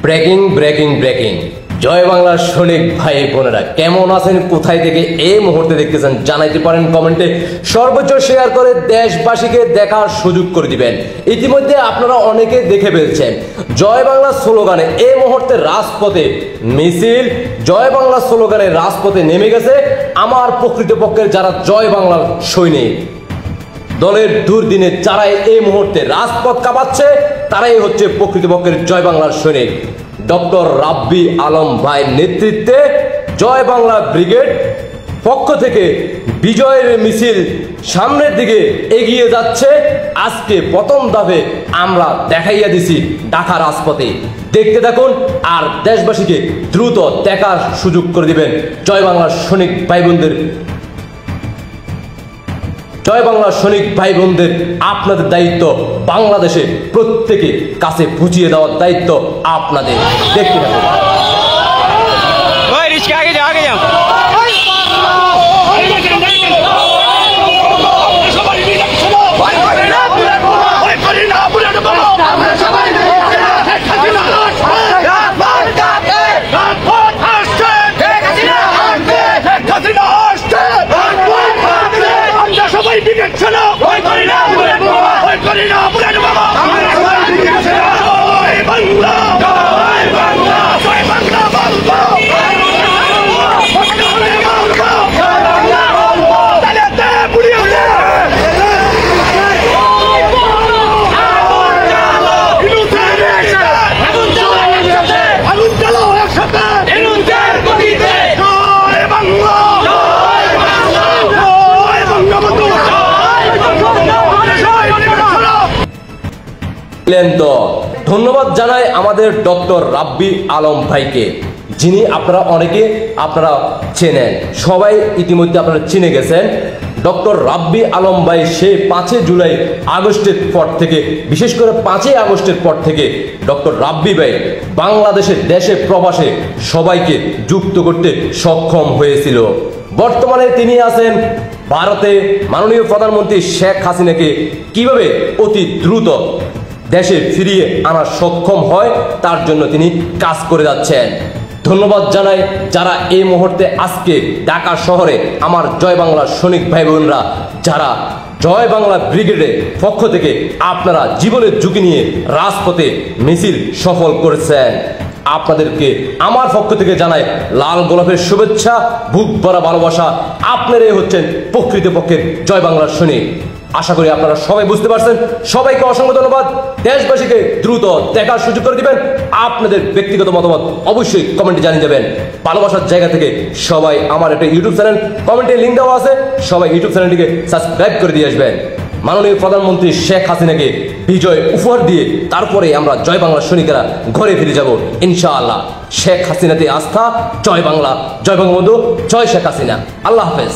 Breaking breaking breaking জয় বাংলার সৈনিক ভাই বোনেরা কেমন আছেন, কোথায় থেকে এই মুহূর্তে দেখতেছেন জানাইতে পারেন কমেন্টে। সর্বোচ্চ শেয়ার করে দেশবাসীকে দেখার সুযোগ করে দিবেন। ইতিমধ্যে আপনারা অনেকে দেখে ফেলছেন জয় বাংলা স্লোগানে এই মুহূর্তে রাজপথে মিছিল, জয় বাংলা স্লোগানে রাজপথে নেমে গেছে আমার প্রকৃতপক্ষের যারা জয় বাংলার সৈনিক দলের দুর্দিনে যারাই এই মুহূর্তে রাজপথ কাঁপাচ্ছে তারাই হচ্ছে প্রকৃতপক্ষের জয় বাংলার সৈনিক। ডক্টর রাব্বি আলম ভাইয়ের নেতৃত্বে জয় বাংলা ব্রিগেড পক্ষ থেকে বিজয়ের মিছিল সামনের দিকে এগিয়ে যাচ্ছে। আজকে প্রথম ধাপে আমরা দেখাইয়া দিছি ঢাকা রাজপথে, দেখতে থাকুন আর দেশবাসীকে দ্রুত দেখার সুযোগ করে দিবেন জয় বাংলার সৈনিক ভাই বোনদের। জয় বাংলা সৈনিক ভাই বোনদের আপনাদের দায়িত্ব বাংলাদেশে প্রত্যেকে কাছে পৌঁছিয়ে দেওয়ার দায়িত্ব আপনাদের। দেখতে থাকুন। ধন্যবাদ জানাই আমাদের ডক্টর রাব্বি আলম ভাইকে, যিনি আপনারা চেনেন, সবাই ইতিমধ্যে আপনারা চিনে গেছেন। ডক্টর রাব্বি আলম ভাই সেই 5 জুলাই আগস্টের পর থেকে, বিশেষ করে 5 আগস্টের পর থেকে ডক্টর রাব্বি ভাই বাংলাদেশের দেশে প্রবাসে সবাইকে যুক্ত করতে সক্ষম হয়েছিল। বর্তমানে তিনি আছেন ভারতে। মাননীয় প্রধানমন্ত্রী শেখ হাসিনাকে কিভাবে অতি দ্রুত দেশে ফিরিয়ে আনা সক্ষম হয় তার জন্য তিনি কাজ করে যাচ্ছেন। ধন্যবাদ জানাই যারা এই মুহূর্তে আজকে ঢাকা শহরে আমার জয় বাংলা সৈনিক ভাই বোনরা যারা জয় বাংলা ব্রিগেডের পক্ষ থেকে আপনারা জীবনের ঝুঁকি নিয়ে রাজপথে মিছিল সফল করেছেন। আপনাদেরকে আমার পক্ষ থেকে জানাই লাল গোলাপের শুভেচ্ছা, বুক ভরা ভালোবাসা। আপনারাই হচ্ছেন প্রকৃতপক্ষের জয় বাংলার সৈনিক। আশা করি আপনারা সবাই বুঝতে পারছেন। সবাইকে অসংখ্য ধন্যবাদ। দেশবাসীকে দ্রুত দেখার সুযোগ করে দিবেন। আপনাদের ব্যক্তিগত মতামত অবশ্যই কমেন্টে জানিয়ে দেবেন। ভালোবাসার জায়গা থেকে সবাই আমার একটা ইউটিউব চ্যানেল কমেন্টে লিঙ্ক দেওয়া আছে, সবাই ইউটিউব চ্যানেলটিকে সাবস্ক্রাইব করে দিয়ে আসবেন। মাননীয় প্রধানমন্ত্রী শেখ হাসিনাকে বিজয় উপহার দিয়ে তারপরে আমরা জয় বাংলা সৈনিকেরা ঘরে ফিরে যাব ইনশাআল্লাহ। শেখ হাসিনাতে আস্থা, জয় বাংলা, জয় বঙ্গবন্ধু, জয় শেখ হাসিনা। আল্লাহ হাফেজ।